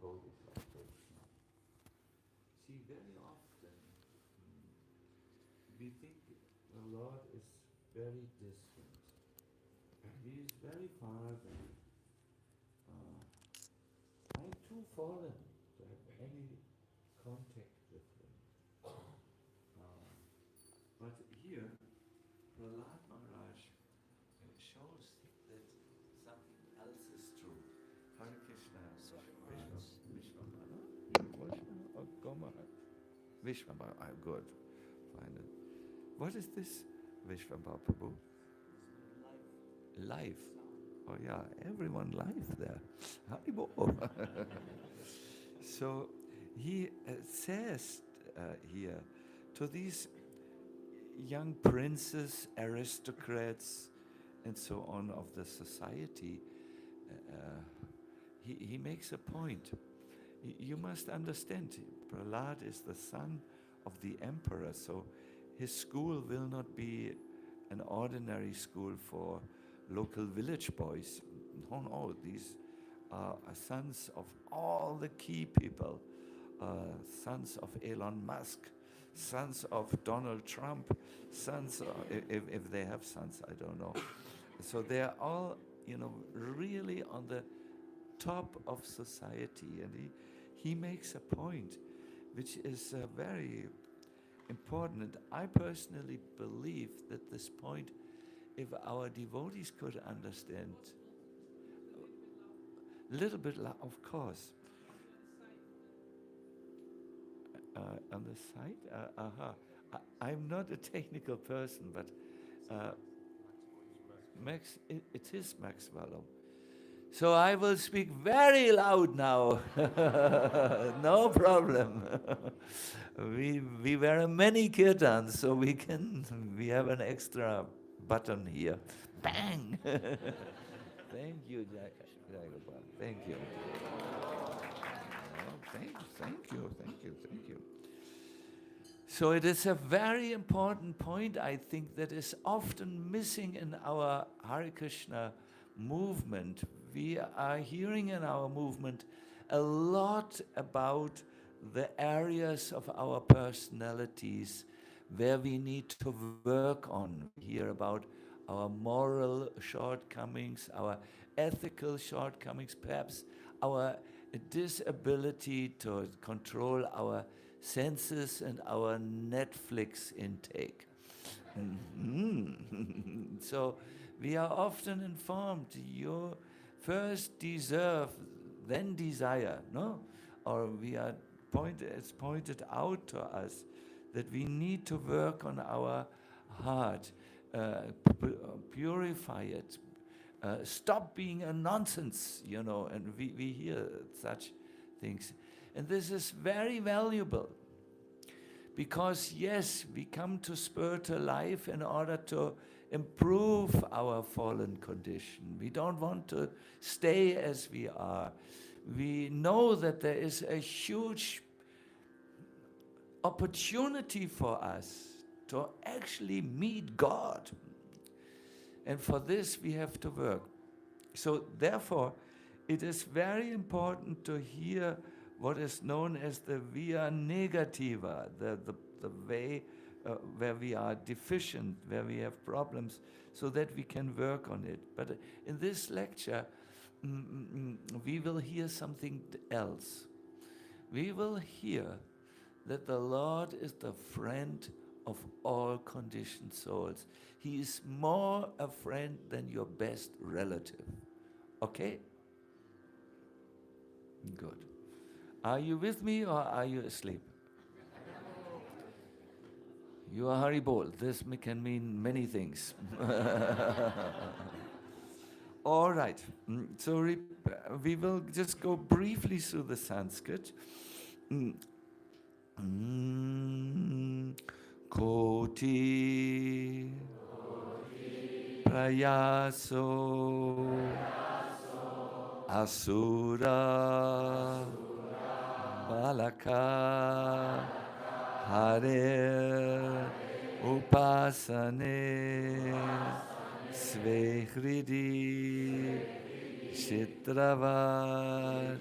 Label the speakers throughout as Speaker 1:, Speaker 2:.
Speaker 1: devotees of Krishna. See, very often we think the Lord is very distant. He is very far away. I'm too fallen to have any contact with him. But here, Prahlad Maharaj shows that something else is true. Hare Krishna, Vishwambara. Oh, come on. Vishwambara, I'm good. Find it. What is this, Vishwambara Prabhu? Life. Oh yeah, everyone live there. Haribo. So he says here to these young princes, aristocrats, and so on of the society, he makes a point. You must understand, Prahlad is the son of the emperor, so his school will not be an ordinary school for local village boys. No, these are sons of all the key people, sons of Elon Musk, sons of Donald Trump, sons, if they have sons, I don't know. So they're all, really on the top of society. And he makes a point which is very important. And I personally believe that this point, if our devotees could understand, a little bit, of course. On the side? I'm not a technical person, but Max, it is Max Wallow. So I will speak very loud now. No problem. We wear many kirtans, so we have an extra button here. Bang! Thank you, Jagopal. Thank you. Thank you. So it is a very important point, I think, that is often missing in our Hare Krishna movement. We are hearing in our movement a lot about the areas of our personalities where we need to work on. We hear about our moral shortcomings, our ethical shortcomings, perhaps our disability to control our senses and our Netflix intake. So we are often informed, you first deserve, then desire, no? Or it's pointed out to us that we need to work on our heart, purify it, stop being a nonsense, and we hear such things. And this is very valuable because, yes, we come to spiritual life in order to improve our fallen condition. We don't want to stay as we are. We know that there is a huge opportunity for us to actually meet God. And for this we have to work. So therefore, it is very important to hear what is known as the via negativa, the way where we are deficient, where we have problems, so that we can work on it. But in this lecture, we will hear something else. We will hear that the Lord is the friend of all conditioned souls. He is more a friend than your best relative. Okay? Good. Are you with me or are you asleep? You are Haribol. This can mean many things. All right. So we will just go briefly through the Sanskrit. Koti prayaso asura balaka hare upasane svehridi chitravat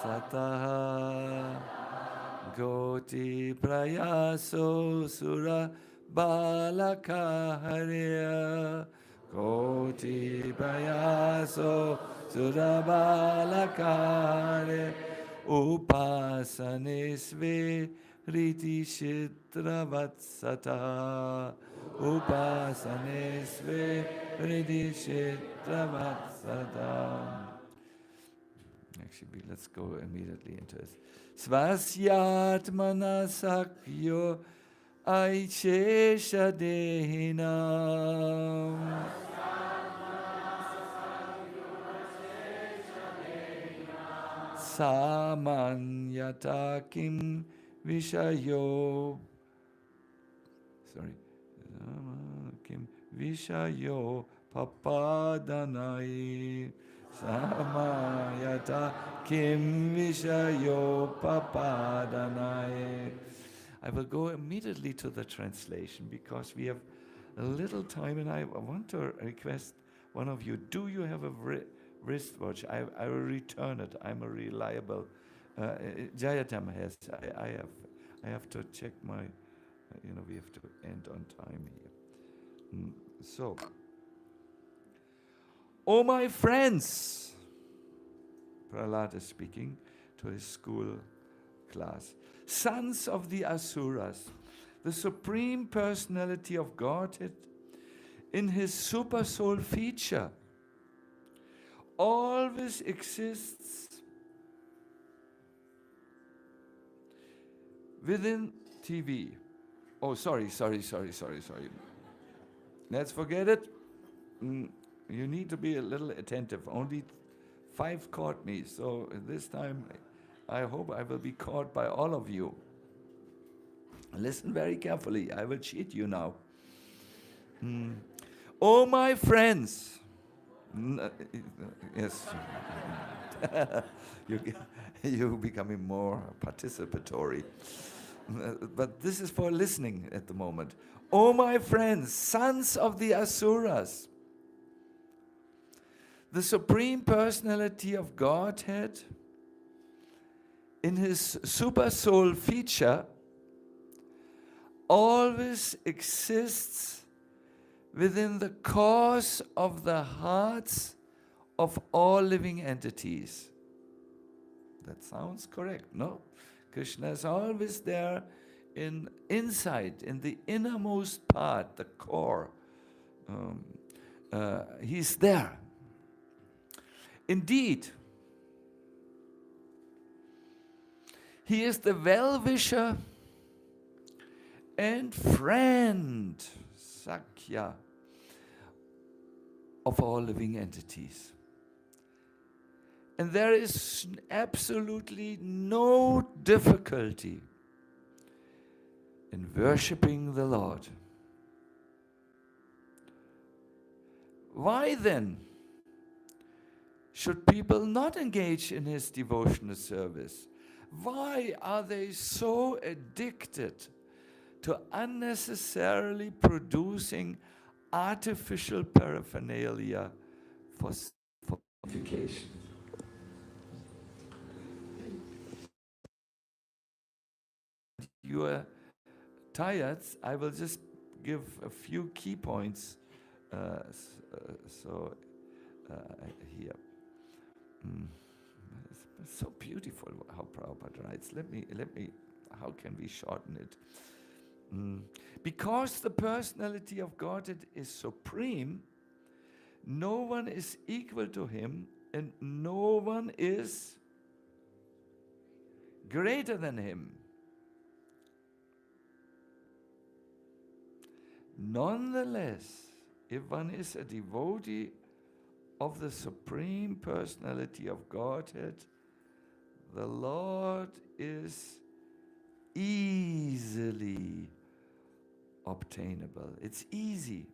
Speaker 1: sataha goti prayaso sura balaka hareya goti prayaso sura balaka hareya upasanesve riti shitravatsata upasanesve riti shitravatsata. Actually, let's go immediately into it. Svasyatmana sakyo aichesha dehinam samanyata kim vishayo kim vishayo papadanai samayata kim vishayo papadanai. I will go immediately to the translation because we have a little time, and I want to request one of you, do you have a wristwatch? I will return it. I'm a reliable. Jayatam has. I have to check my. We have to end on time here. So, oh my friends, Prahlad is speaking to his school class. Sons of the Asuras, the Supreme Personality of Godhead in his super soul feature always exists within TV. Oh, sorry. Let's forget it. You need to be a little attentive. Only 5 caught me, so this time I hope I will be caught by all of you. Listen very carefully. I will cheat you now. Oh, my friends. Yes. You're becoming more participatory. But this is for listening at the moment. Oh, my friends, sons of the Asuras, the Supreme Personality of Godhead in his super soul feature always exists within the cause of the hearts of all living entities. That sounds correct, no? Krishna is always there inside, in the innermost part, the core. He's there. Indeed, he is the well-wisher and friend, Sakya, of all living entities. And there is absolutely no difficulty in worshipping the Lord. Why then should people not engage in his devotional service? Why are they so addicted to unnecessarily producing artificial paraphernalia for education? You are tired. I will just give a few key points. Here. It's so beautiful how Prabhupada writes. Let me. How can we shorten it? Because the personality of Godhead is supreme, no one is equal to him, and no one is greater than him. Nonetheless, if one is a devotee of the Supreme Personality of Godhead, the Lord is easily obtainable. It's easy.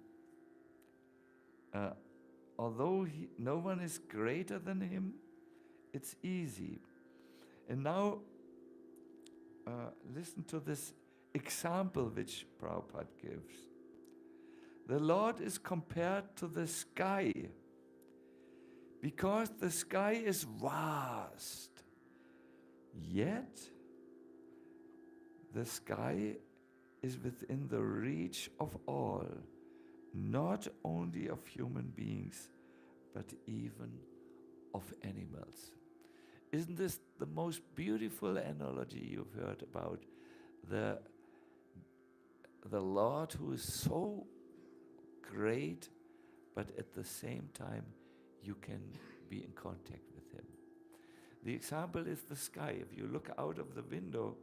Speaker 1: Although no one is greater than him, it's easy. And now, listen to this example which Prabhupada gives. The Lord is compared to the sky because the sky is vast Yet, the sky is within the reach of all, not only of human beings, but even of animals. Isn't this the most beautiful analogy you've heard about the Lord who is so great, but at the same time you can be in contact with him? The example is the sky. If you look out of the window,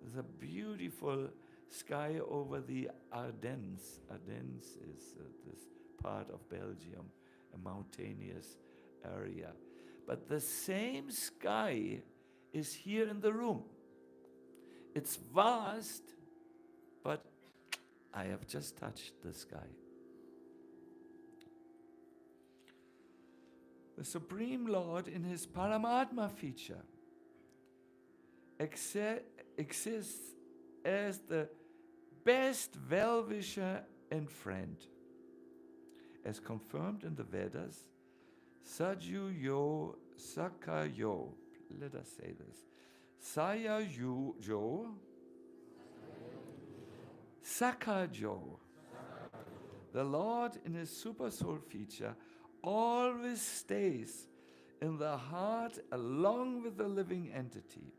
Speaker 1: there's a beautiful sky over the Ardennes. Ardennes is this part of Belgium, a mountainous area. But the same sky is here in the room. It's vast, but I have just touched the sky. The Supreme Lord in his Paramatma feature exists as the best well-wisher and friend. As confirmed in the Vedas, Saju Yo Sakayo, let us say this, Saya Yu Jo Sakajo. The Lord in his Super Soul feature always stays in the heart along with the living entity.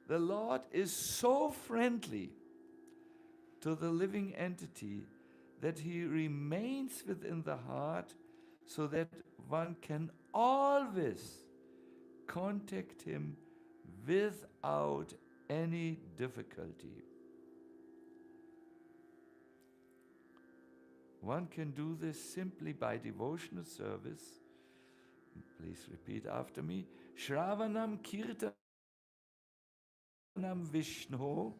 Speaker 1: The Lord is so friendly to the living entity that he remains within the heart so that one can always contact him without any difficulty. One can do this simply by devotional service. Please repeat after me. Shravanam Kirtanam Vishnu.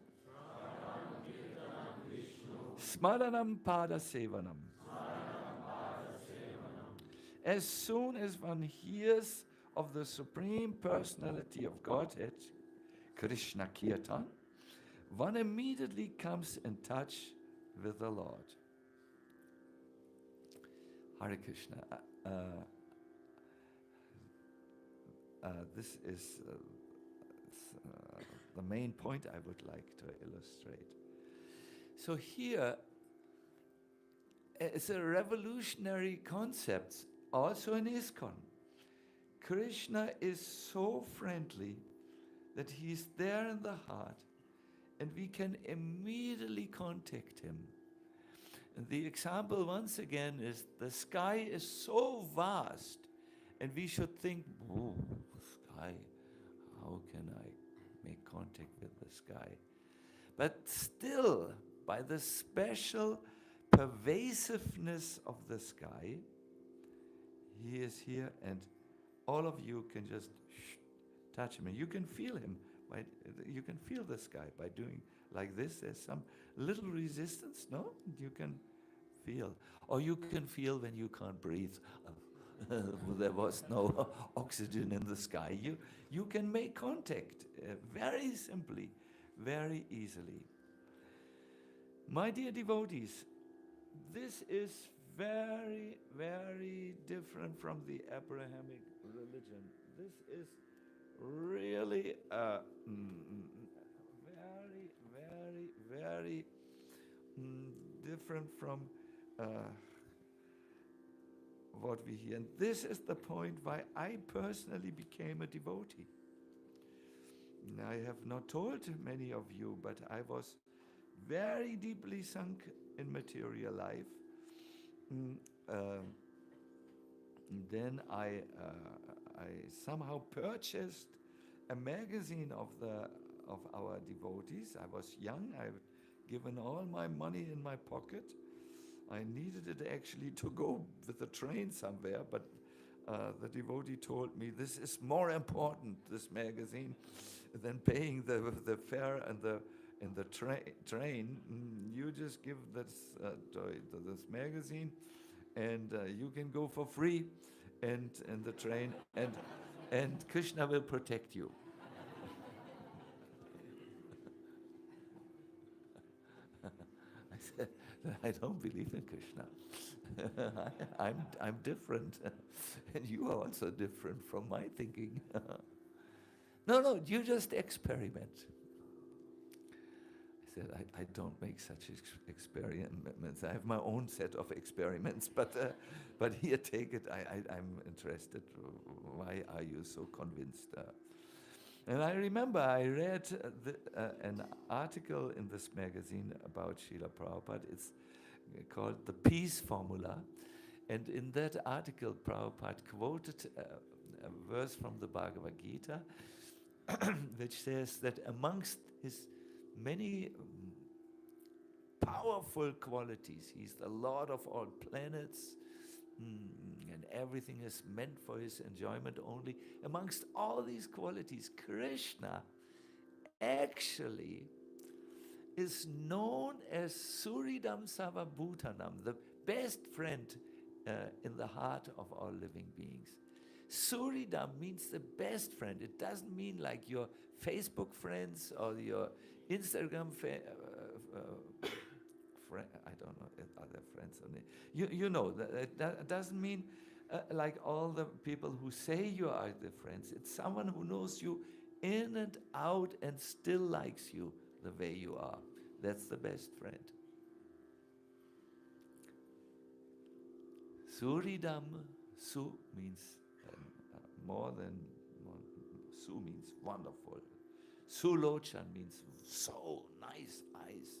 Speaker 1: Smaranam Pada Sevanam. As soon as one hears of the Supreme Personality of Godhead, Krishna Kirtan, one immediately comes in touch with the Lord. Hare Krishna. This is the main point I would like to illustrate. So here, it's a revolutionary concept, also in ISKCON. Krishna is so friendly that he's there in the heart, and we can immediately contact him. And the example, once again, is the sky is so vast, and we should think, oh, the sky, how can I make contact with the sky? But still, by the special pervasiveness of the sky, he is here, and all of you can just touch him. And you can feel him. You can feel the sky by doing like this. There's some little resistance, no? You can feel. Or you can feel when you can't breathe. There was no oxygen in the sky. You can make contact very simply, very easily. My dear devotees, this is very, very different from the Abrahamic religion. This is really very, very, very different from what we hear. And this is the point why I personally became a devotee. I have not told many of you, but I was very deeply sunk in material life. Then I somehow purchased a magazine of our devotees. I was young. I've given all my money in my pocket. I needed it actually to go with the train somewhere, but the devotee told me, this is more important, this magazine, than paying the fare and the train. You just give this magazine, and you can go for free, and the train, and Krishna will protect you. I said, I don't believe in Krishna. I'm different, and you are also different from my thinking. No, you just experiment. I said, I don't make such experiments. I have my own set of experiments, but here, take it. I'm interested. Why are you so convinced? And I remember I read an article in this magazine about Srila Prabhupada. It's called The Peace Formula. And in that article, Prabhupada quoted a verse from the Bhagavad Gita, which says that amongst his many powerful qualities, he's the Lord of all planets, and everything is meant for his enjoyment only. Amongst all these qualities, Krishna actually is known as Suridam Sarvabhutanam, the best friend in the heart of all living beings. Suridam means the best friend. It doesn't mean like your Facebook friends or your Instagram friend. I don't know, other friends. You know, that doesn't mean like all the people who say you are the friends. It's someone who knows you in and out and still likes you the way you are. That's the best friend. Suridam, Su means more than, Su means wonderful. Sulochan means so nice eyes.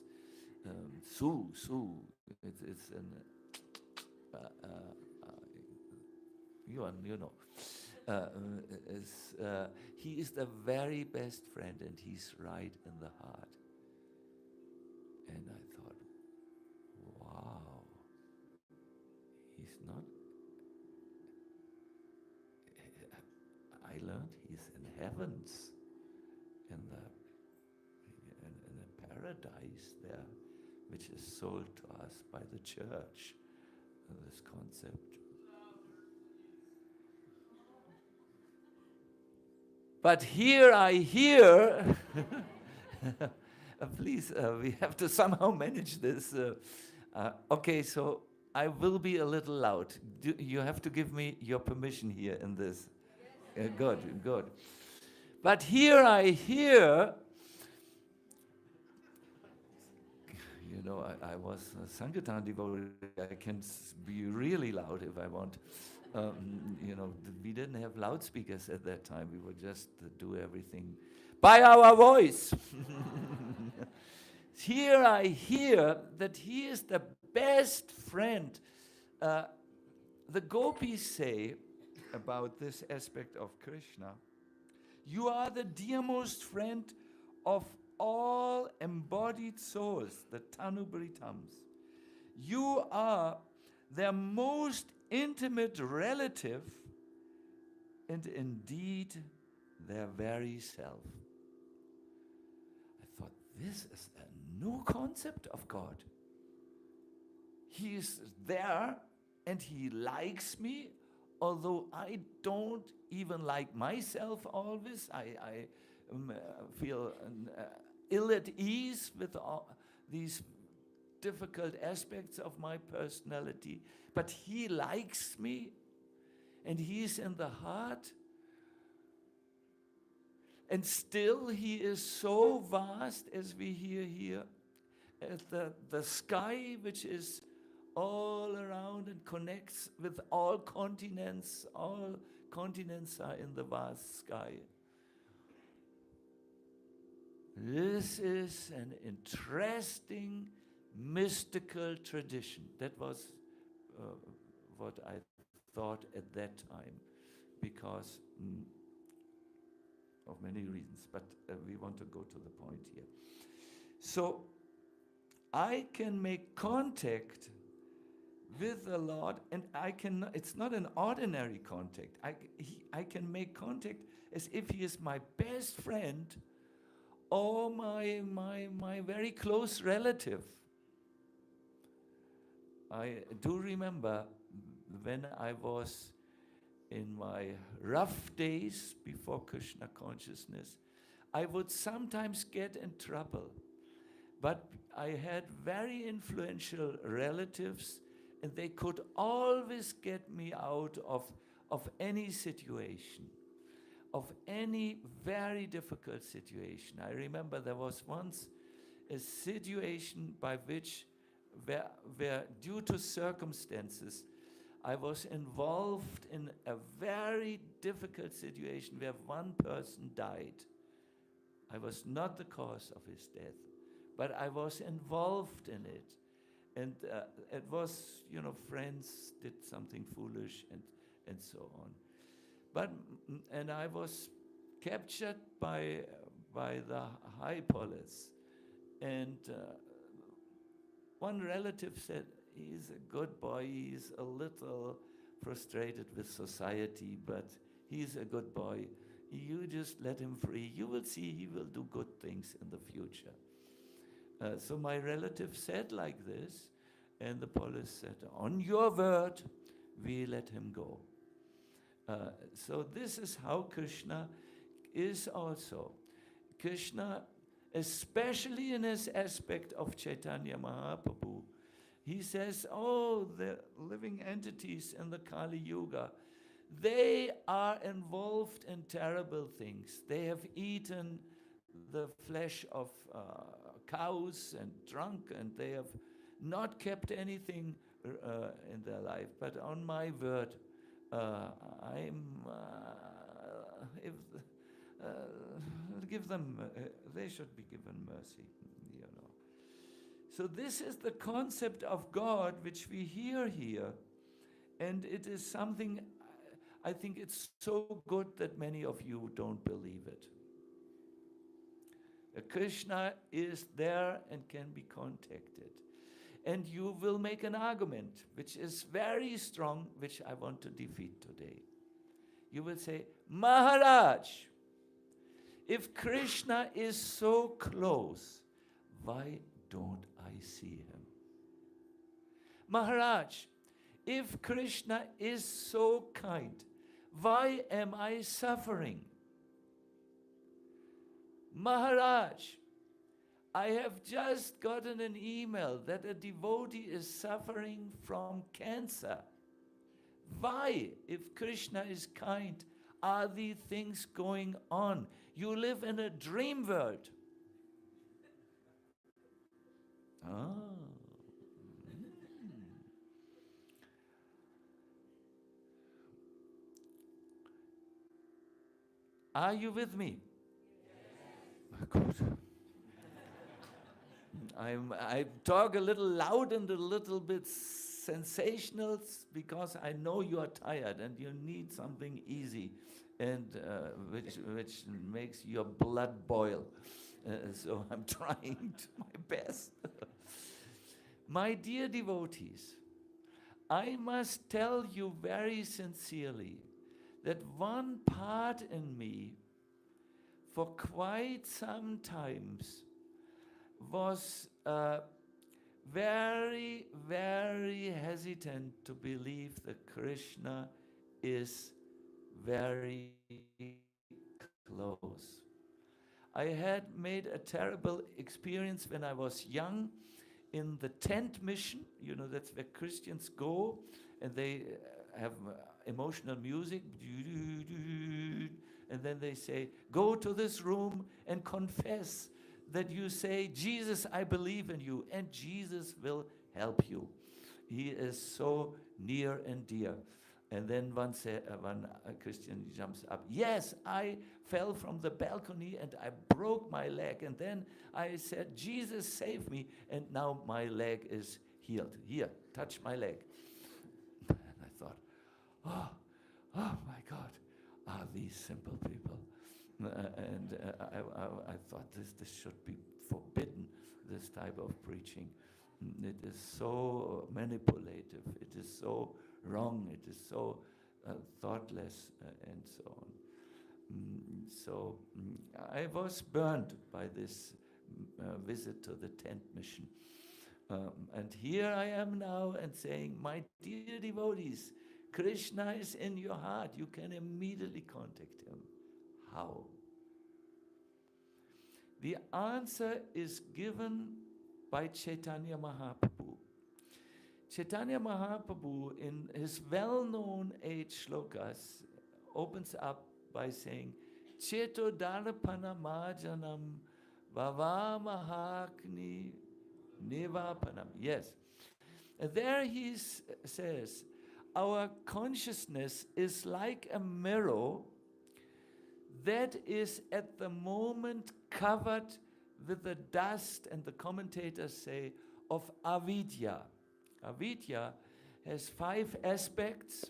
Speaker 1: Su, it's an, you know. He is the very best friend, and he's right in the heart. And I thought, wow, he's not. I learned he's in heavens, in the paradise there, which is sold to us by the church. This concept. But here I hear, please, we have to somehow manage this. Okay, so I will be a little loud. You have to give me your permission here in this. Good. But here I hear, you know, I was a Sankirtan devotee. I can be really loud if I want. You know, we didn't have loudspeakers at that time. We would just do everything by our voice. Here I hear that he is the best friend. The gopis say about this aspect of Krishna, you are the dearmost friend of all embodied souls, the Tanubritams. You are their most intimate relative, and indeed their very self. I thought, this is a new concept of God. He is there and he likes me, although I don't even like myself always. I feel ill at ease with all these difficult aspects of my personality, but he likes me, and he's in the heart, and still he is so vast, as we hear here, as the sky, which is all around and connects with all continents are in the vast sky. This is an interesting mystical tradition. That was what I thought at that time, because of many reasons, but we want to go to the point here. So I can make contact with the Lord, and it's not an ordinary contact. I can make contact as if he is my best friend or my very close relative. I do remember when I was in my rough days before Krishna consciousness, I would sometimes get in trouble. But I had very influential relatives, and they could always get me out of any situation, of any very difficult situation. I remember there was once a situation by which, where due to circumstances, I was involved in a very difficult situation where one person died. I was not the cause of his death, but I was involved in it. And it was, friends did something foolish and so on. And I was captured by the high police. And one relative said, he's a good boy, he's a little frustrated with society, but he's a good boy. You just let him free. You will see he will do good things in the future. So my relative said like this, and the police said, on your word, we let him go. So this is how Krishna is also. Krishna, especially in his aspect of Chaitanya Mahaprabhu, he says, the living entities in the Kali Yuga, they are involved in terrible things. They have eaten the flesh of cows and drunk, and they have not kept anything in their life. But on my word, give them, they should be given mercy, So this is the concept of God which we hear here. And it is something, I think it's so good that many of you don't believe it. Krishna is there and can be contacted. And you will make an argument which is very strong, which I want to defeat today. You will say, Maharaj, if Krishna is so close, why don't I see him? Maharaj, if Krishna is so kind, why am I suffering? Maharaj, I have just gotten an email that a devotee is suffering from cancer. Why, if Krishna is kind, are these things going on? You live in a dream world. Are you with me? Yes. Good. I talk a little loud and a little bit sensational because I know you are tired and you need something easy and which makes your blood boil. So I'm trying my best. My dear devotees, I must tell you very sincerely that one part in me for quite some times was very, very hesitant to believe that Krishna is very close. I had made a terrible experience when I was young in the tent mission. That's where Christians go and they have emotional music. And then they say, go to this room and confess that you say, Jesus, I believe in you, and Jesus will help you. He is so near and dear. And then one Christian jumps up. Yes, I fell from the balcony and I broke my leg. And then I said, Jesus, save me. And now my leg is healed. Here, touch my leg. And I thought, oh my God, are these simple people? And I thought this should be forbidden, this type of preaching. It is so manipulative. It is so wrong. It is so thoughtless and so on. So I was burned by this visit to the tent mission. And here I am now and saying, my dear devotees, Krishna is in your heart. You can immediately contact him. How? The answer is given by Chaitanya Mahaprabhu. Chaitanya Mahaprabhu, in his well-known 8 shlokas, opens up by saying, Cheto Darpanamajanam Vavamahakni Nivapanam. Yes. There he says, our consciousness is like a mirror that is at the moment covered with the dust, and the commentators say, of avidya. Avidya has 5 aspects,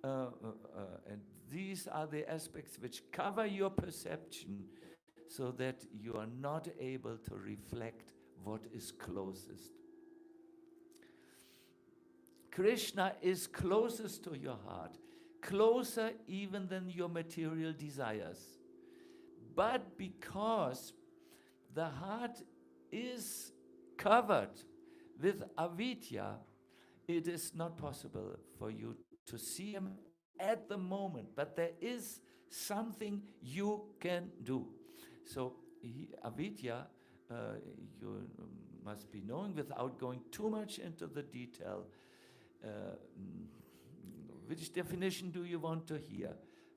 Speaker 1: and these are the aspects which cover your perception so that you are not able to reflect what is closest. Krishna is closest to your heart, closer even than your material desires. But because the heart is covered with avidya, it is not possible for you to see him at the moment. But there is something you can do. So avidya, you must be knowing, without going too much into the detail. Which definition do you want to hear?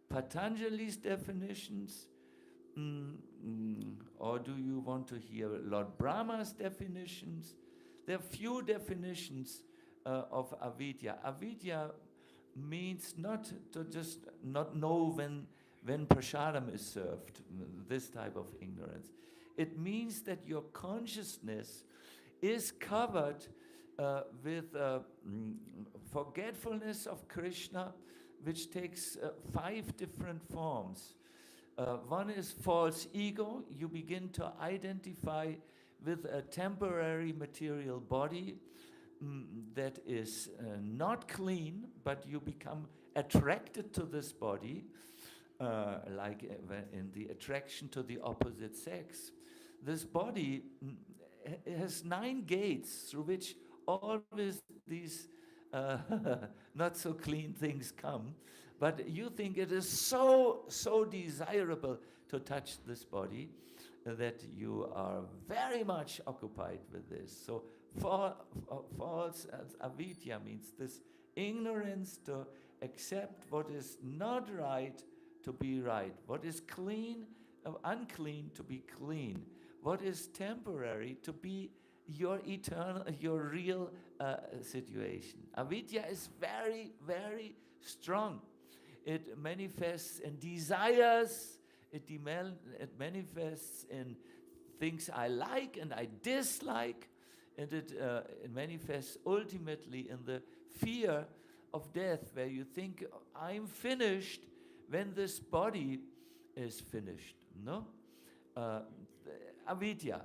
Speaker 1: Patanjali's definitions? Or do you want to hear Lord Brahma's definitions? There are few definitions of avidya. Avidya means not to just not know when prasadam is served, this type of ignorance. It means that your consciousness is covered with forgetfulness of Krishna, which takes 5 different forms. One is false ego. You begin to identify with a temporary material body that is not clean, but you become attracted to this body, like in the attraction to the opposite sex. This body has 9 gates through which always these not so clean things come, but you think it is so desirable to touch this body that you are very much occupied with this. So false avidya means this ignorance to accept what is not right to be right, what is clean, unclean to be clean, what is temporary to be your eternal, your real situation. Avidya is very, very strong. It manifests in desires, it manifests in things I like and I dislike, and it manifests ultimately in the fear of death, where you think, I'm finished when this body is finished. No? Avidya,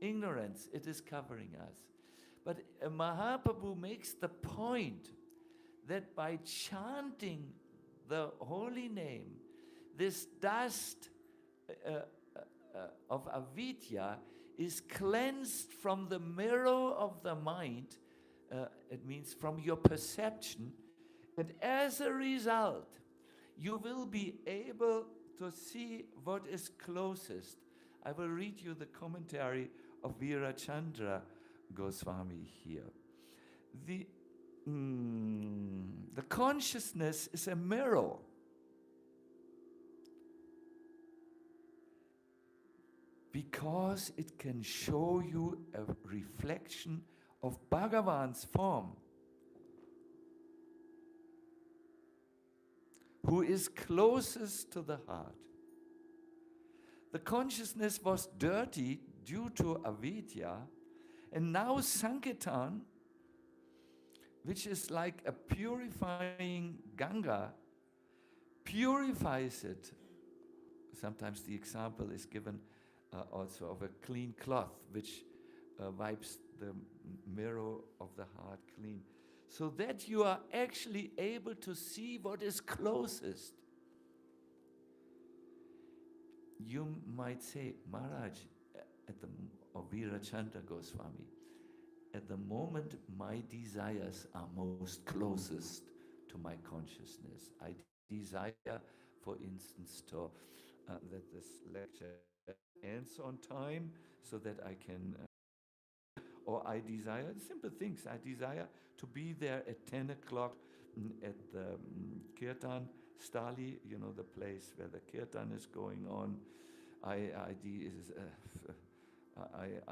Speaker 1: ignorance, it is covering us. But Mahaprabhu makes the point that by chanting the holy name, this dust of avidya is cleansed from the mirror of the mind. It means from your perception, and as a result, you will be able to see what is closest. I will read you the commentary of Virachandra Goswami here. The consciousness is a mirror. Because it can show you a reflection of Bhagavan's form, who is closest to the heart. The consciousness was dirty due to avidya, and now Sankirtan, which is like a purifying Ganga, purifies it. Sometimes the example is given also of a clean cloth, which wipes the mirror of the heart clean, so that you are actually able to see what is closest. You might say, Maharaj, or Virachandra Goswami, at the moment my desires are most closest to my consciousness. I desire, for instance, to that this lecture ends on time so that I can, or I desire simple things. I desire to be there at 10 o'clock at the kirtan Stali, the place where the kirtan is going on.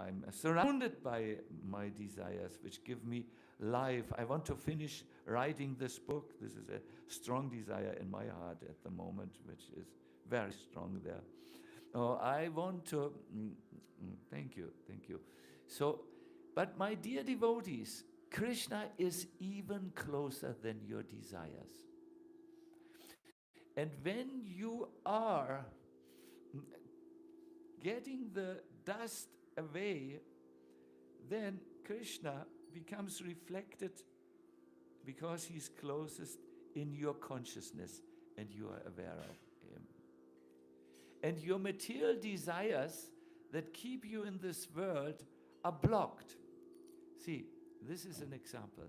Speaker 1: I'm surrounded by my desires, which give me life. I want to finish writing this book. This is a strong desire in my heart at the moment, which is very strong there. Oh, I want to, thank you. So, but my dear devotees, Krishna is even closer than your desires. And when you are getting the dust away, then Krishna becomes reflected because he's closest in your consciousness and you are aware of him. And your material desires that keep you in this world are blocked. See, this is an example.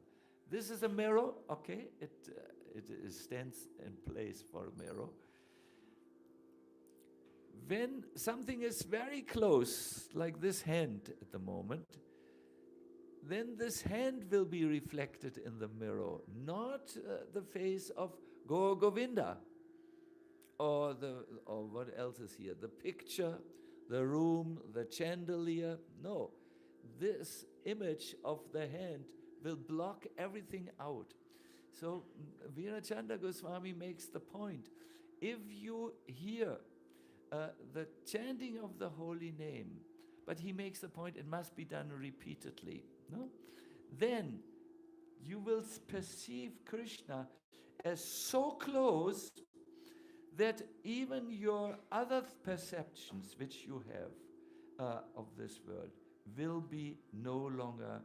Speaker 1: This is a mirror, okay? It stands in place for a mirror. When something is very close, like this hand at the moment, then this hand will be reflected in the mirror, not the face of Govinda, or what else is here? The picture, the room, the chandelier. No, this image of the hand will block everything out. So Virachandra Goswami makes the point. If you hear the chanting of the holy name, but he makes the point it must be done repeatedly, no? Then you will perceive Krishna as so close that even your other perceptions which you have of this world will be no longer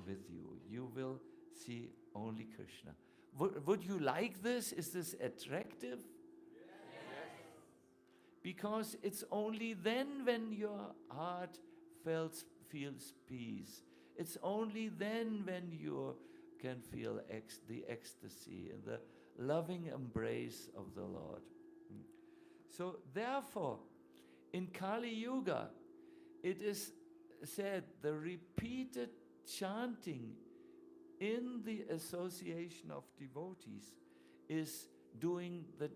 Speaker 1: with you. You will see only Krishna. Would you like this? Is this attractive? Yes. Because it's only then when your heart feels peace. It's only then when you can feel the ecstasy and the loving embrace of the Lord. So therefore, in Kali Yuga, it is said the repeated chanting in the association of devotees is doing the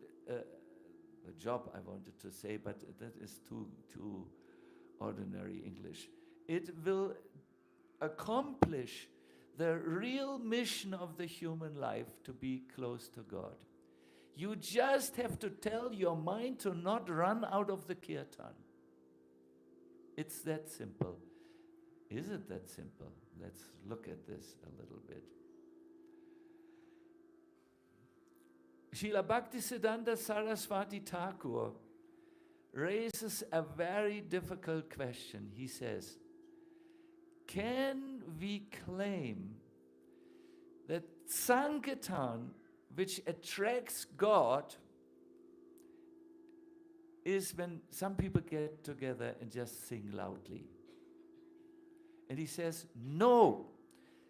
Speaker 1: job, I wanted to say, but that is too ordinary English. It will accomplish the real mission of the human life to be close to God. You just have to tell your mind to not run out of the kirtan. It's that simple. Is it that simple? Let's look at this a little bit. Srila Bhaktisiddhanta Saraswati Thakur raises a very difficult question. He says, can we claim that Sankirtan, which attracts God, is when some people get together and just sing loudly? And he says, no,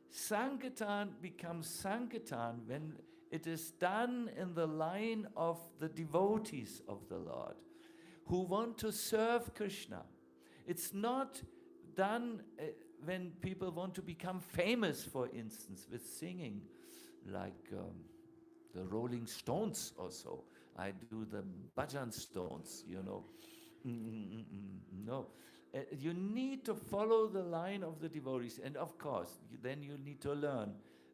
Speaker 1: Sankirtan becomes Sankirtan when it is done in the line of the devotees of the Lord who want to serve Krishna. It's not done when people want to become famous, for instance, with singing, like the Rolling Stones or so. I do the bhajan stones, No. You need to follow the line of the devotees. And of course, then you need to learn,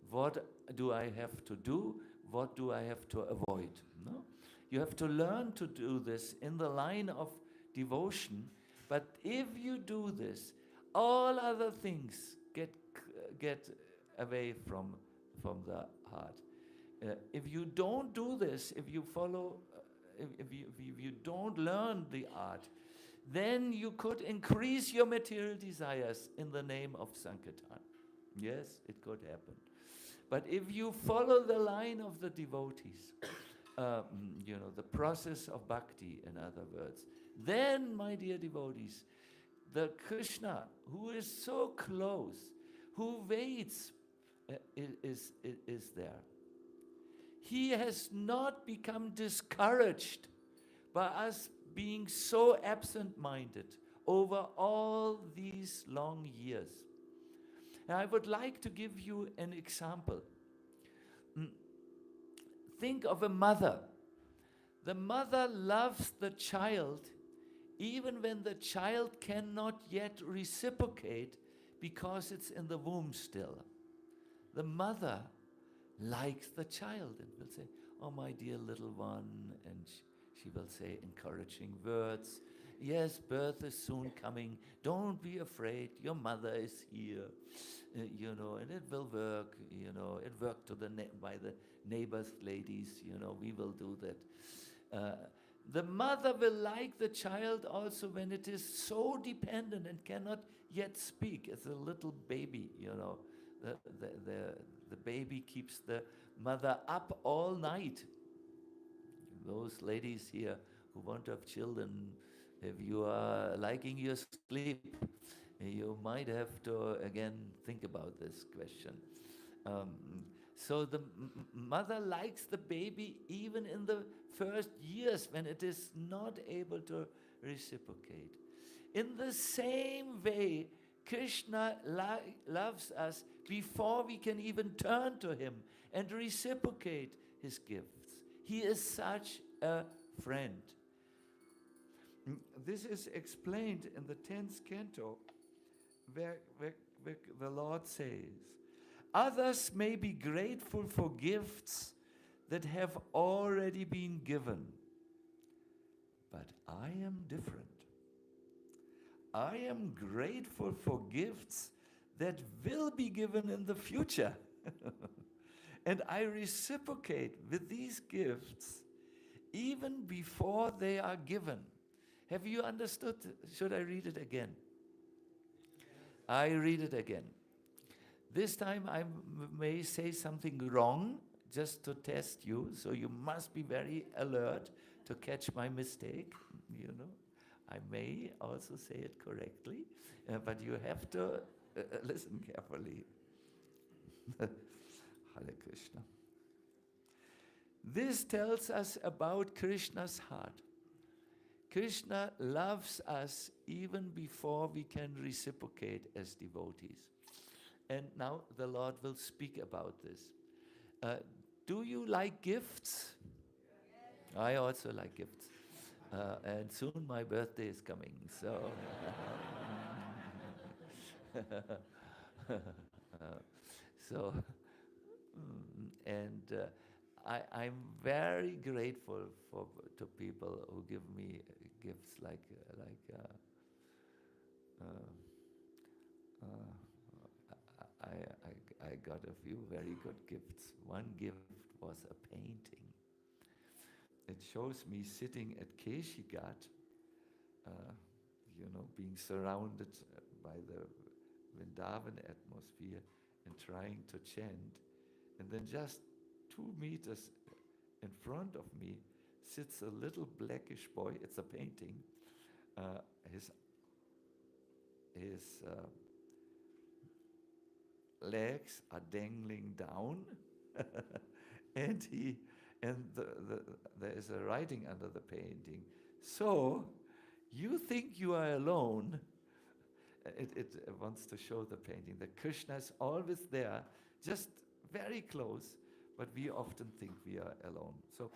Speaker 1: what do I have to do? What do I have to avoid? No? You have to learn to do this in the line of devotion. But if you do this, all other things get away from the heart. If you don't do this, if you follow, if you don't learn the art, then you could increase your material desires in the name of Sankirtan. Yes, it could happen. But if you follow the line of the devotees, the process of bhakti, in other words, then, my dear devotees, the Krishna, who is so close, who waits, is there. He has not become discouraged by us being so absent-minded over all these long years. And I would like to give you an example. Think of a mother The mother loves the child even when the child cannot yet reciprocate because it's in the womb still. The mother likes the child and will say, "Oh, my dear little one," and she will say encouraging words. "Yes, birth is soon coming. Don't be afraid. Your mother is here." And it will work. It worked by the neighbors' ladies. We will do that. The mother will like the child also when it is so dependent and cannot yet speak. It's a little baby. The baby keeps the mother up all night. Those ladies here who want to have children, if you are liking your sleep, you might have to again think about this question. So the mother likes the baby even in the first years when it is not able to reciprocate. In the same way, Krishna loves us before we can even turn to him and reciprocate his gifts. He is such a friend. This is explained in the 10th canto, where the Lord says, "Others may be grateful for gifts that have already been given, but I am different. I am grateful for gifts that will be given in the future." And I reciprocate with these gifts even before they are given. Have you understood? Should I read it again? I read it again. This time I may say something wrong just to test you, so you must be very alert to catch my mistake. I may also say it correctly, but you have to listen carefully. Hare Krishna. This tells us about Krishna's heart. Krishna loves us even before we can reciprocate as devotees. And now the Lord will speak about this. Do you like gifts? Yes. I also like gifts. And soon my birthday is coming, so... I'm very grateful to people who give me gifts I got a few very good gifts. One gift was a painting. It shows me sitting at Keshigat, being surrounded by the Vrindavan atmosphere and trying to chant. And then just 2 meters in front of me sits a little blackish boy. It's a painting. His legs are dangling down, and there is a writing under the painting. "So, you think you are alone?" It wants to show the painting that Krishna is always there, just very close, but we often think we are alone. So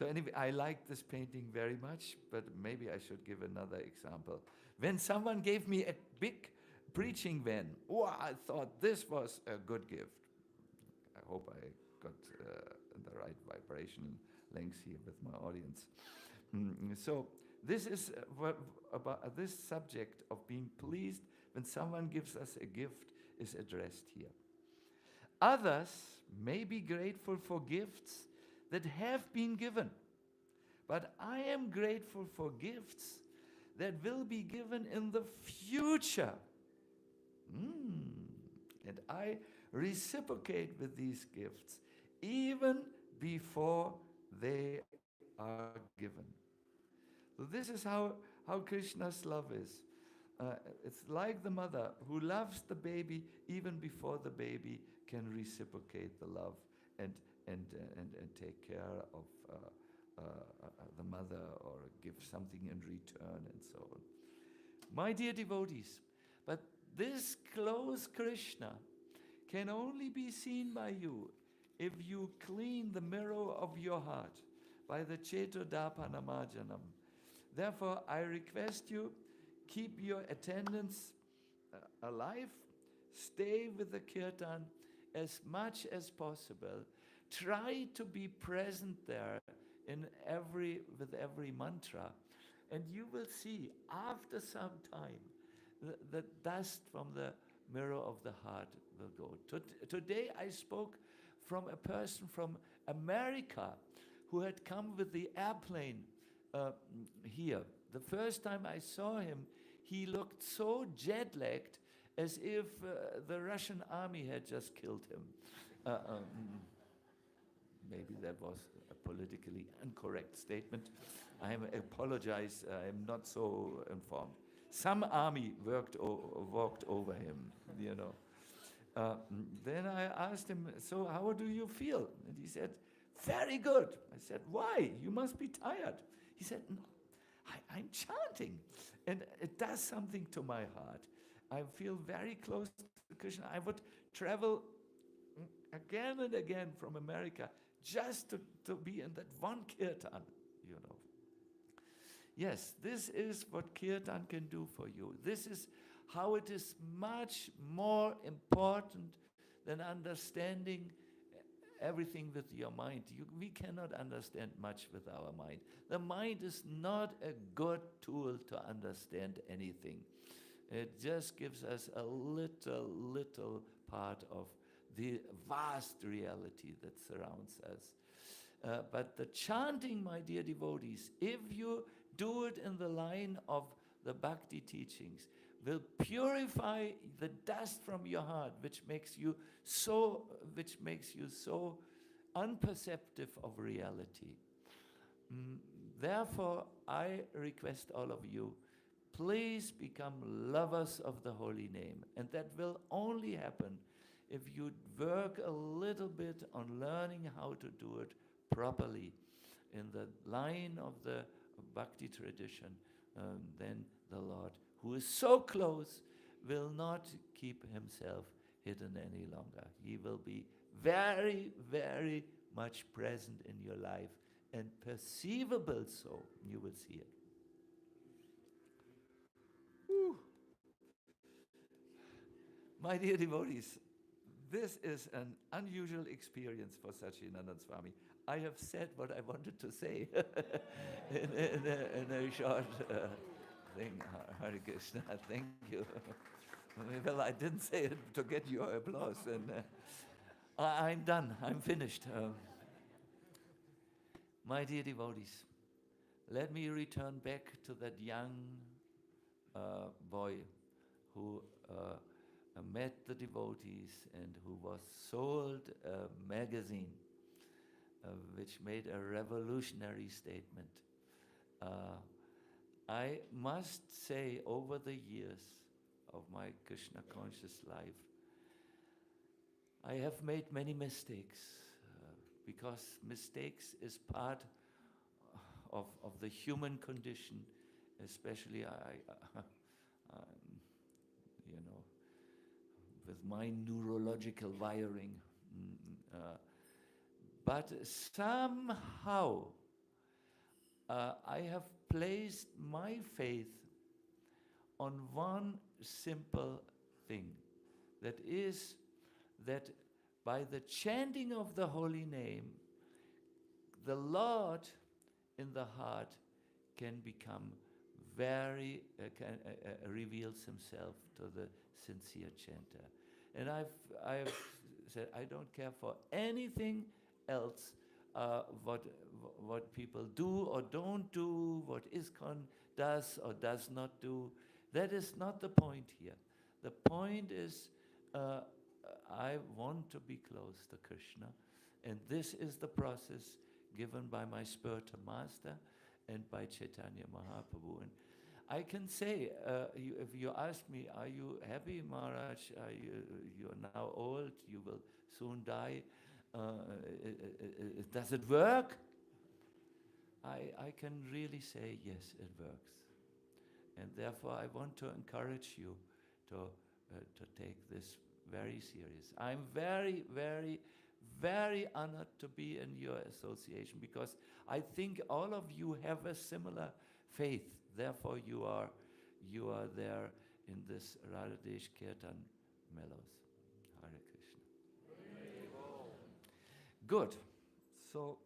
Speaker 1: anyway, I like this painting very much, but maybe I should give another example. When someone gave me a big preaching van, I thought this was a good gift. I hope I got the right vibration length here with my audience. So this is about this subject of being pleased when someone gives us a gift is addressed here. Others may be grateful for gifts that have been given, but I am grateful for gifts that will be given in the future. And I reciprocate with these gifts even before they are given. So this is how Krishna's love is. It's like the mother who loves the baby even before the baby can reciprocate the love and take care of the mother or give something in return and so on. My dear devotees, but this close Krishna can only be seen by you if you clean the mirror of your heart by the Chetodapanamarjanam. Therefore, I request you, keep your attendance alive, stay with the kirtan as much as possible. Try to be present there with every mantra, and you will see after some time the dust from the mirror of the heart will go. Today I spoke from a person from America who had come with the airplane here. The first time I saw him, he looked so jet-lagged as if the Russian army had just killed him. Maybe that was a politically incorrect statement. I apologize, I'm not so informed. Some army walked over him, you know. Then I asked him, so how do you feel? And he said, very good. I said, why? You must be tired. He said, no, I'm chanting, and it does something to my heart. I feel very close to Krishna. I would travel again and again from America just to be in that one kirtan, you know. Yes, this is what kirtan can do for you. This is how it is much more important than understanding everything with your mind. We cannot understand much with our mind. The mind is not a good tool to understand anything. It just gives us a little part of the vast reality that surrounds us. But the chanting, my dear devotees, if you do it in the line of the bhakti teachings, will purify the dust from your heart, which makes you so unperceptive of reality. Therefore, I request all of you, please become lovers of the holy name. And that will only happen if you work a little bit on learning how to do it properly in the line of the bhakti tradition. Then the Lord, who is so close, will not keep himself hidden any longer. He will be very, very much present in your life, and perceivable so. You will see it. Whew. My dear devotees, this is an unusual experience for Sacinandana Swami. I have said what I wanted to say in a short thing. Hare Krishna, thank you. Well, I didn't say it to get your applause, and I'm done. I'm finished. My dear devotees, let me return back to that young boy who met the devotees and who was sold a magazine which made a revolutionary statement. I must say, over the years of my Krishna conscious life, I have made many mistakes, because mistakes is part of the human condition, especially you know, with my neurological wiring. But somehow I have placed my faith on one simple thing, that is that by the chanting of the holy name, the Lord in the heart can become reveals himself to the sincere chanter. And I've said, I don't care for anything else, what people do or don't do, what ISKCON does or does not do. That is not the point here. The point is, I want to be close to Krishna, and this is the process given by my spiritual master and by Chaitanya Mahaprabhu. And I can say, if you ask me, are you happy, Maharaj? You're now old, you will soon die. Does it work? I can really say, yes, it works. And therefore, I want to encourage you to take this very serious. I'm very, very very honored to be in your association, because I think all of you have a similar faith. Therefore, you are there in this Radhadesh Kirtan Mellows. Hare Krishna. Good. So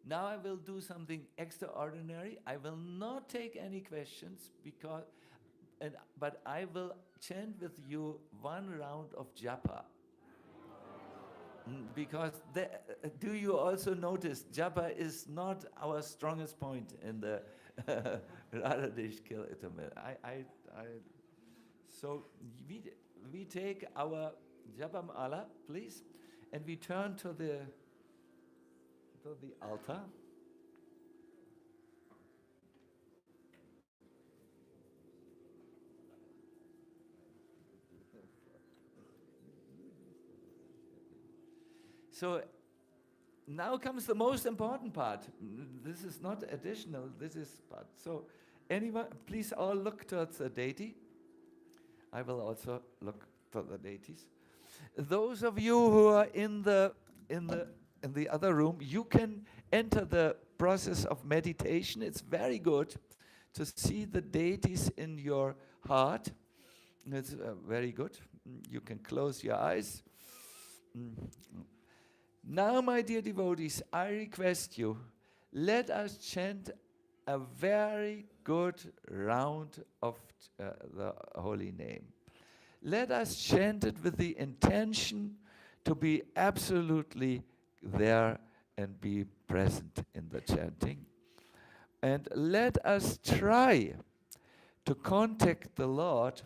Speaker 1: now I will do something extraordinary. I will not take any questions but I will chant with you one round of japa. Because do you also notice japa is not our strongest point in the Radhadesh Kirtan. So we take our japa mala, please, and we turn to the altar. So now comes the most important part. This is not additional, this is part. So anyone, please all look towards the deity. I will also look to the deities. Those of you who are in the other room, you can enter the process of meditation. It's very good to see the deities in your heart. It's very good. You can close your eyes. Now, my dear devotees, I request you, let us chant a very good round of the holy name. Let us chant it with the intention to be absolutely there and be present in the chanting. And let us try to contact the Lord,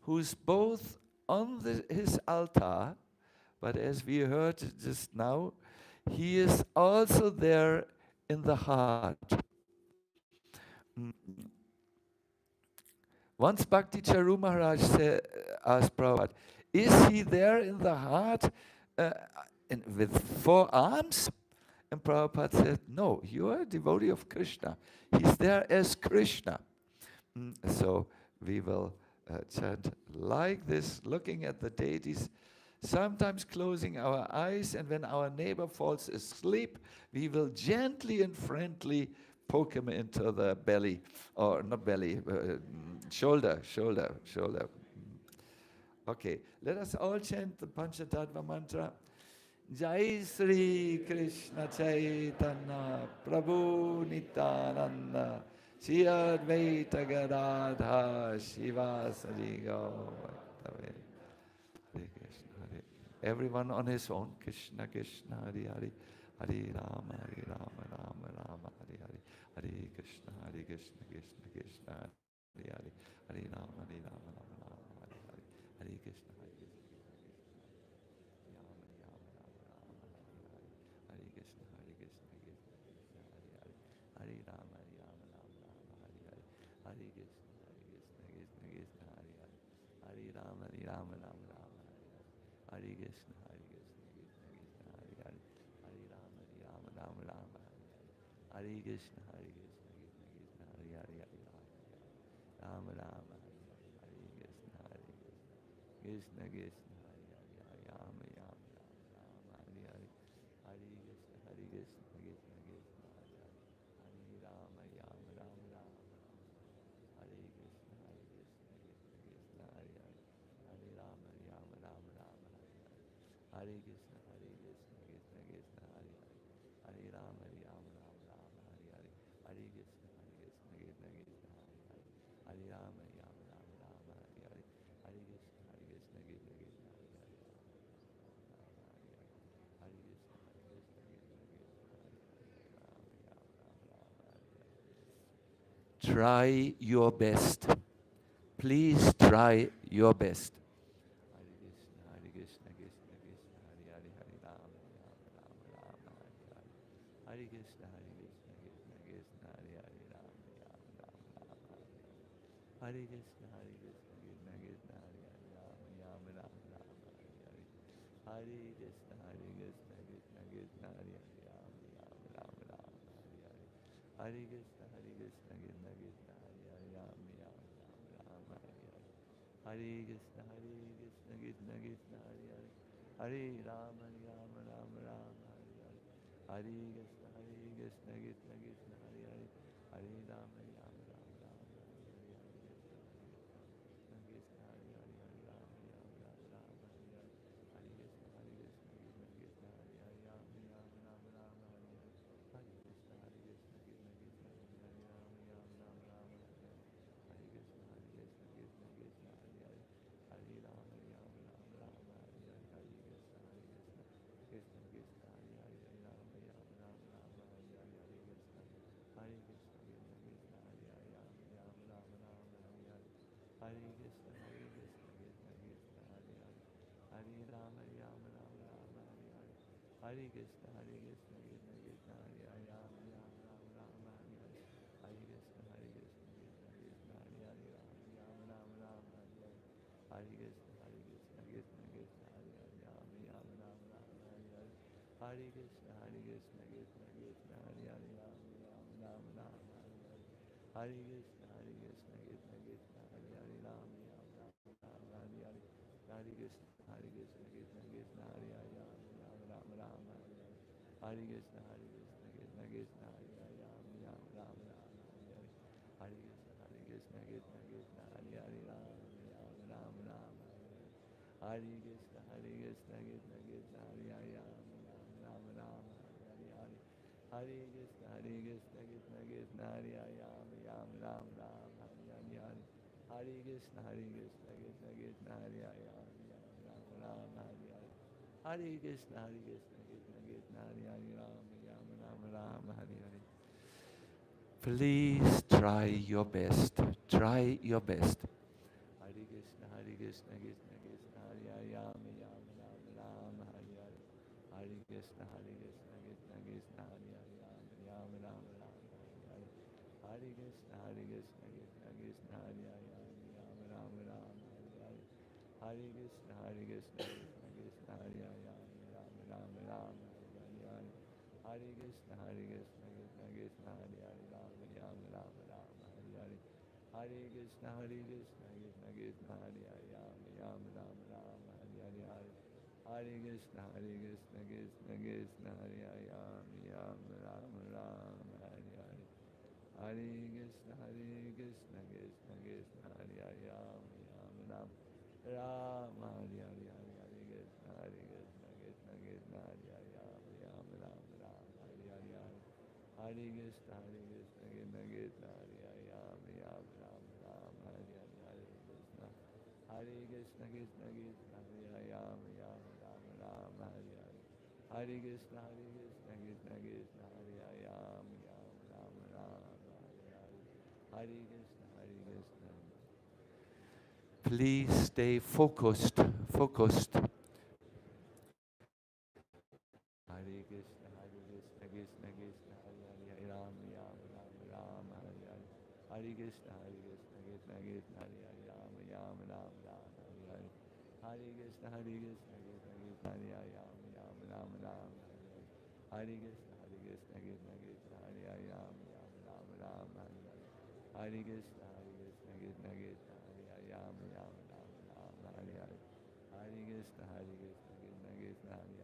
Speaker 1: who's both on his altar, but as we heard just now, he is also there in the heart. Once Bhakti Charu Maharaj asked Prabhupada, is he there in the heart with 4 arms? And Prabhupada said, no, you are a devotee of Krishna. He's there as Krishna. So we will chant like this, looking at the deities, sometimes closing our eyes, and when our neighbor falls asleep, we will gently and friendly poke him into the belly, or not belly, shoulder. Okay, let us all chant the Panchatattva mantra. Jai Sri Krishna Chaitanya Prabhu Nityananda Shri Advaita Gadadha Shivasari Gaur. Everyone on his own. Krishna Krishna Hari Hari Hari Rama Rama Rama Hari Hari Hare Krishna Krishna Krishna Hari Hari Hari Rama Rama Rama Hari Hari Hare Krishna Hare Krishna Hare Rama Rama Rama Hari Hari Hare Krishna Krishna Hari Hari Hare Rama Rama Rama Hare Krishna Krishna Hari Hari Hare Rama Rama Rama Hare Krishna Krishna Hari Hari Rama Rama Hare Krishna Krishna Krishna Hari Hari Rama Rama Hare Hari Hare Krishna Krishna Krishna Hari Rama Rama Hare Krishna Krishna Hari Hari Hare Rama Rama Hare Krishna Krishna Krishna Hari Hari Hare Rama Rama Hari Hari Hare Krishna Krishna Krishna Hari Rama Rama Hari Hari Hare Krishna Krishna Krishna Hare Krishna Try your best. Please try your best. Hare Krishna Krishna Krishna Hari Hari Hare Rama Rama Hare Krishna Krishna Krishna Hari Hari Rama Hare Krishna Krishna Krishna Hari Hari Rama Rama Hare Krishna Krishna Krishna Krishna Hari Hari Rama Hare Krishna Krishna Krishna Hari Hari Rama Hare Krishna Krishna Krishna Hari Hari Hare Krishna Krishna Krishna Hari Hari Hare Rama Hare Krishna, Hare Krishna, Krishna Krishna, Hare Hare, Hare Rama, Rama Rama, Rama Hare Hare, Hare Krishna, Krishna Krishna, Hare Hare, Hare Rama, Rama Rama, Rama Hare Hare, Hare Krishna, Hare Krishna, Krishna Krishna, Hare Hare, Rama Rama, Rama Rama, Hare Hare, Hare Krishna, Hare Krishna, Krishna Krishna, Hare Hare, Rama Rama, Rama Rama, Hare Hare, Hare Krishna, Hare Krishna, Krishna Krishna, Hare Hare, Hare Rama, Rama Rama, Rama Hare Hare, Hare Krishna, Hare Krishna, Krishna Krishna, Hare Hare, Hare Rama, Rama Rama, Rama Hare Hare, Hare Krishna, Hare Krishna, Krishna Krishna, Hare Hare, Rama Rama, Rama Rama, Hare Hare, Hare Krishna, Hare Krishna, Krishna Krishna, Hare Hare, Hare Rama, Rama Rama, Rama Hare Hare, Hare Krishna, Hare Krishna, Krishna Krishna, Hare Hare, Rama Rama, Rama Rama, Hare Hare, Hare Krishna, Hare Krishna, Krishna Krishna, Hare Hare, Rama Rama, Rama Rama, Hare Hare, Hare Krishna, Hare Krishna, Krishna Krishna, Hare Hare, Rama Rama, Rama Rama, Hare Hare, Hare Krishna, Hare Krishna, Krishna Krishna, Hare Hare, Rama Rama, Rama Rama, Hare Hare, Hare Krishna, Hare Krishna, Krishna Krishna, Hare Hare, Rama Rama, Rama Rama, Hare Hare, Hare Krishna, Hare Krishna, Krishna Krishna, Hare Hare, Rama Rama, Rama Hare Hare, Hare Krishna, Hare Krishna, Krishna Krishna, Hare Hare, Rama Rama, Rama Rama, Hare Hare, Hare Krishna, Hare Krishna, Krishna Krishna, Hare Hare, Rama Rama, Rama Rama, Hare Hare, Hare Krishna, Hare Krishna, Krishna Krishna, Hare Hare, Rama Rama, Rama Rama, Hare Hare, Hare Krishna, Hare Krishna, Krishna Krishna, Hare Hare, Rama Rama, Rama Rama, Hare Hare, Hare Krishna, Hare Krishna, Krishna Krishna, Hare Hare, Rama Rama, Rama Hare Hare, Hare Krishna, Hare Krishna, Krishna Krishna, Hare Hare, Rama Rama, Rama Rama, Hare Hare. Please try your best. Try your best. Hare Krishna, Hare Krishna, Krishna Krishna, Hare Hare, Rama Rama, Rama Rama, Hare Hare, Hare Krishna, Hare Krishna, Krishna Krishna, Hare Hare, Rama Rama, Rama Rama, Hare Hare, Hare Krishna, Hare Krishna, Krishna Krishna, Hare Hare, Rama Rama, Rama Hare Hare, Hare Krishna, Hare Krishna, Krishna Krishna, Hare Hare, Rama Rama, Rama Hare Hare, Hare Krishna, Hare Krishna, Krishna Krishna, Hare Hare, Rama Rama, Rama Rama, Hare Hare, Hare Krishna, Hare Krishna, Krishna Krishna, Hare Hare, Rama Rama, Rama Hare Hare, Hare Krishna, Hare Krishna, Krishna Krishna, Hare Hare, Rama Rama, Rama Hare Hare, Hare Krishna, Hare Krishna, Krishna Krishna, Hare Hare, Rama Rama, Rama Hare Hare, Hare Krishna, Hare Krishna, Krishna Krishna, Hare Hare, Rama Rama, Rama Hare Hare, Hare Krishna, Hare Krishna, Krishna Krishna, Hare Hare, Rama Rama, Rama Hare Hare, Hare Krishna, Hare Krishna, Krishna Krishna, Hare Hare, Rama Rama, Rama Hare Hare, Hare Krishna, Hare Krishna, Krishna Krishna, Hare Hare, Rama Rama, Rama Hare Hare, Hare Krishna, Hare Krishna. Please stay focused, focused. Hare Krishna, Hare Krishna, Krishna Krishna, Hare Hare, Hare Rama, Rama Rama, Rama Hare Hare, Hare Krishna, Hare Krishna, Krishna Krishna, Hare Hare, Rama Rama, Rama Rama, Hare Hare, Hare Krishna, Hare Krishna, Krishna Krishna, Hare Hare, Rama Rama, Rama Rama, Hare Hare, Hare Krishna, Hare Krishna, Krishna Krishna, Hare Hare, Rama Rama, Rama Rama, Hare Hare, Hare Krishna, Hare Krishna, Krishna Krishna, Hare Hare, Rama Rama, Rama Rama, Hare Hare, Hare Krishna, Hare Krishna, Krishna Krishna, Hare Hare,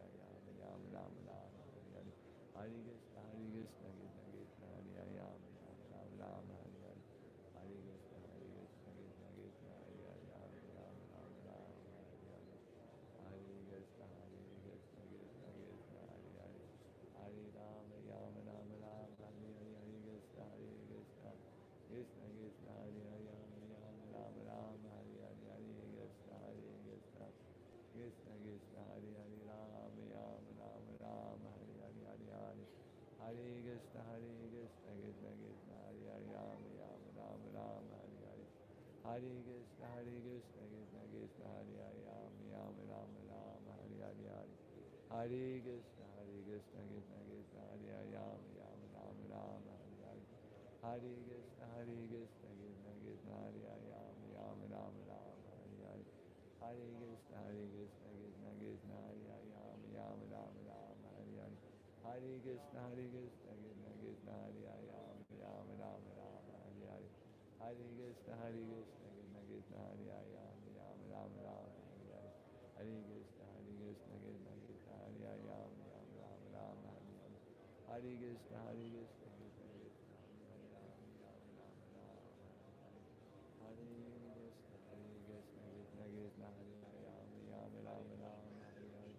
Speaker 1: Rama Rama, Rama Hare Hare, Hare Krishna, Hare Krishna, Krishna Krishna, Hare Hare, Rama Rama, Rama Hare Hare, Hare Krishna, Hare Krishna, Krishna Krishna, Hare Hare, Rama Rama, Rama Hare Hare, Hare Krishna, Hare Krishna, Krishna Krishna, Hare Hare, Hare Rama, Rama Rama, Rama Hare Hare, Hare Krishna, Hare Krishna, Krishna Krishna, Hare Hare, Rama Rama, Rama Hare Hare, Hare Krishna, Hare Krishna, Krishna Krishna, Hare Hare, Rama Rama, Rama Rama, Hare Hare, Hare Hare, Hare Krishna, Hare Krishna, Krishna Krishna, Hare Hare, Rama Rama, Rama Rama, Hare Hare, Hare Krishna, Hare Krishna, Krishna Krishna, Hare Hare, Rama Rama, Rama Rama, Hare Hare, Hare Krishna, Hare Krishna, Krishna Krishna, Hare Hare, Rama Rama, Rama Rama, Hare Hare, Hare Krishna, Hare Krishna, Krishna Krishna, Hare Hare, Rama Rama, Rama Rama, Hare Hare, Hare Krishna, Hare Krishna, Krishna Krishna, Hare Hare, Rama Rama, Rama Rama, Hare Hare, Hare Krishna, Hare Krishna, Krishna Krishna, Hare Hare, Rama Rama, Rama Rama, Hare Hare, Hare Krishna, Hare Krishna, Krishna Krishna, Hare Hare, Rama Rama, Rama Rama, Hare Hare, Hare Krishna, Hare Krishna, Krishna Krishna, Hare Hare, Rama Rama, Rama Rama, Hare Hare, Hare Krishna, Hare Krishna, Krishna Krishna, Hare Ram, Ram Ram, Ram Hare Hare. Hare Krishna, Krishna Krishna, Hare Ram, Ram Ram, Ram Hare Hare.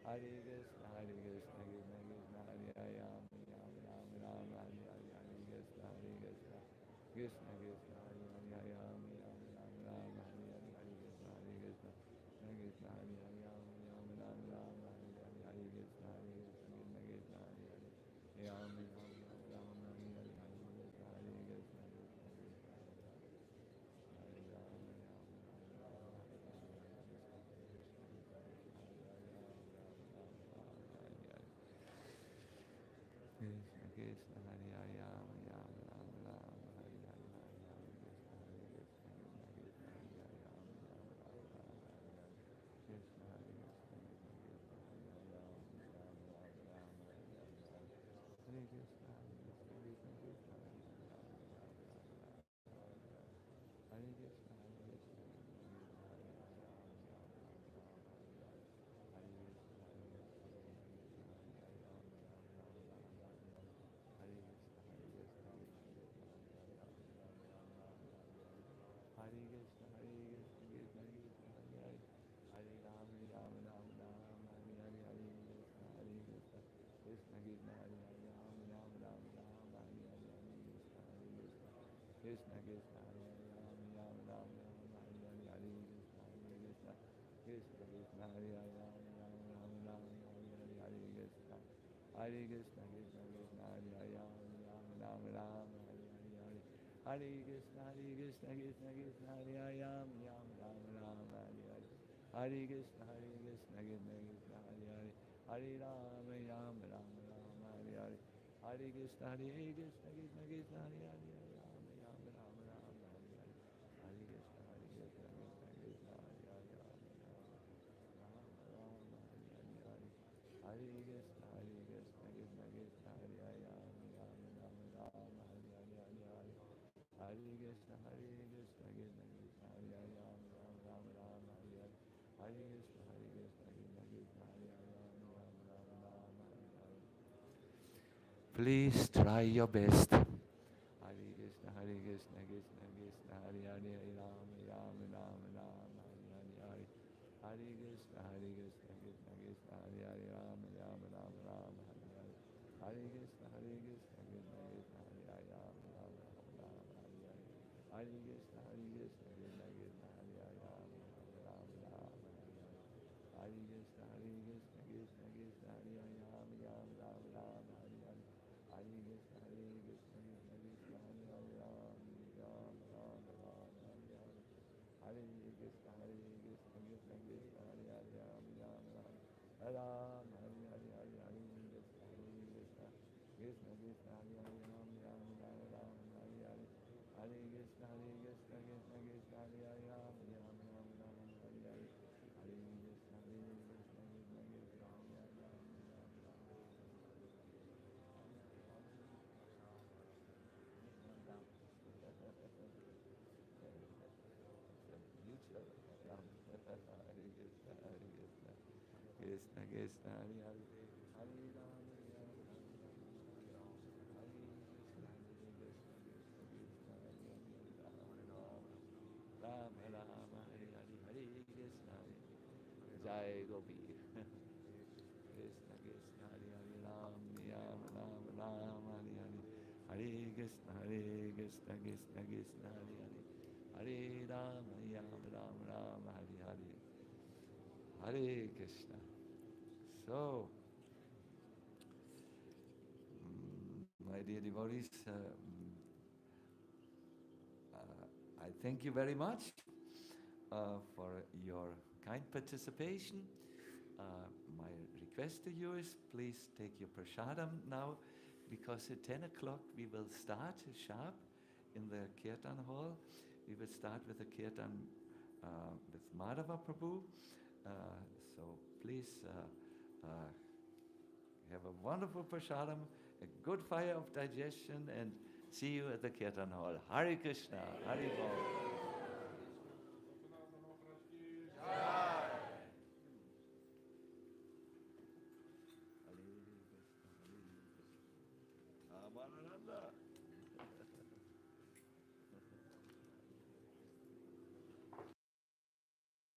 Speaker 1: Hare Krishna, Hare Krishna, Krishna Krishna, Hare Ram, Ram Ram, Ram Hare Hare. Hare Krishna, Hare Krishna, Krishna Krishna, Hare Hare, Ram Ram, Ram Ram Hare Hare. Hare Krishna, Hare Krishna, Krishna Krishna, Hare Ram, Ram Ram, Ram Hare Hare. Hare Krishna, Hare Krishna, Krishna Krishna, Hare Hare. Ram Ram, Ram Hare Hare. Hare Krishna, Hare Krishna, Krishna Krishna, Hare Hare. Hare Ram, Ram Ram, Ram Hare Hare. Hare Krishna, Krishna Krishna, Hare Hare. Ram Ram, Ram Ram Hare Hare. Krishna Krishna, Hare Hare. Ram Ram, Ram Ram Hare Hare. Hare Krishna, Hare Krishna, Krishna Krishna, Hare Hare. Ram Ram, Ram Ram Hare Hare. Krishna, Hare Krishna, Krishna Krishna, Hare Hare. Ram Ram, Ram Ram Hare Hare. Hare Krishna, Hare Krishna, Krishna Krishna, Hare Hare. Ram Ram, Ram Ram Hare Hare. Hare Krishna, Hare Krishna, Krishna Krishna, Hare Hare. Ram Ram, Ram Ram Hare Hare. Hare Krishna, Hare Krishna, Krishna Krishna, Hare Hare. Ram Ram, Ram Ram Hare Hare. Hare Krishna, Hare Krishna, Krishna Krishna, Hare Hare. Ram Ram, Ram Ram Hare Hare. Hare Krishna, Hare Krishna, Krishna Krishna, Hare Hare. Hare Ram, Ram Ram Ram Hare Hare. Hare Krishna, Hare Krishna, Krishna Krishna, Hare Hare. Ram Ram, Ram Ram Hare Hare. Hare Krishna, Hare Krishna, Krishna Krishna, Hare Hare. Ram Ram, Ram Ram Hare Hare. Hare Krishna, Hare Krishna, Krishna Krishna, Hare Hare. Ram Ram, Ram Ram Hare Hare. Hare Krishna, Hare Krishna, Krishna Krishna, Hare Hare. Ram Ram, Ram Ram Hare Hare. Hare Krishna, Hare Krishna, Krishna Krishna, Hare Hare. Ram Ram, Ram Ram Hare Hare. Hare Krishna, Hare Krishna, Krishna Krishna, Hare Hare. Hare Ram, Ram Ram Ram Hare Hare. Hare Krishna, Hare Krishna, Krishna Krishna, Hare Hare. Hare Ram, Ram Ram Ram Hare Hare. Hare Krishna, Hare Krishna, Krishna Krishna, Hare Hare. Ram Ram Ram Ram Hare Hare. Hare Krishna, Hare Krishna, Krishna Krishna, Hare Hare. Ram Ram Ram Ram Hare Hare. Hare Hare. Hare Krishna, Hare Krishna, Krishna Krishna, Hare Hare. Ram Ram Ram Ram Hare Hare. Hare Krishna, Hare Krishna, Krishna Krishna, Hare Hare. Ram Ram Ram Ram Hare Hare. Please try your best. Hare Krishna, Hare Krishna, Krishna Krishna, Hare Hare. Hare Ram, Ram Ram Ram Hare Hare. Hare Hare Krishna, Hare Krishna, Krishna Krishna, Hare Hare. Ram Ram Ram Ram Hare Hare. Hare Krishna, Hare Krishna, Krishna Krishna, Hare Hare. Ram Ram Ram Ram Hare Hare. Hare Krishna, Hare Krishna, Krishna Krishna, Hare Hare. Ram Ram Ram Hare Hare. Hare Krishna, Hare Krishna, Krishna Krishna, Hare Hare. Ram Ram Ram Ram Hare Hare. Hare Krishna, Hare Krishna, Krishna Krishna, Hare Hare. Ram Ram Ram Ram Hare Hare. Hare Krishna, Hare Krishna, Krishna Krishna, Hare Hare. Ram Ram Ram Ram Hare Hare. Hare Hare Krishna, Hare Krishna, Krishna Krishna, Hare Hare. Ram Ram Ram Ram Hare Hare. Hare Krishna, Hare Krishna, Krishna Krishna, Hare Hare. Ram Ram Ram Ram Hare Hare. Hare Krishna, Hare Krishna, Krishna Krishna, Hare Hare. Ram Ram Ram Ram. It's a mutual Ram. Hare Krishna, Hare Krishna, Krishna Krishna, Hare Hare. Hare Ram, Ram Ram, Ram. Hare Krishna, Hare Krishna, Krishna Krishna, Hare Hare. Ram Ram, Ram Ram, Hare Hare. Hare Krishna, Jai Gopi. Krishna Krishna, Hare Hare. Ram Ram, Ram Ram, Hare Hare. Hare Krishna, Hare Krishna, Krishna Krishna, Hare Hare. Hare Ram, Ram Ram, Ram Hare Hare. Hare Krishna. So, my dear devotees, I thank you very much for your kind participation. My request to you is please take your prasadam now, because at 10 o'clock we will start sharp in the Kirtan hall. We will start with the Kirtan with Madhava Prabhu. So please have a wonderful prasadam, a good fire of digestion, and see you at the Kirtan hall. Hare Krishna, Hare Bol.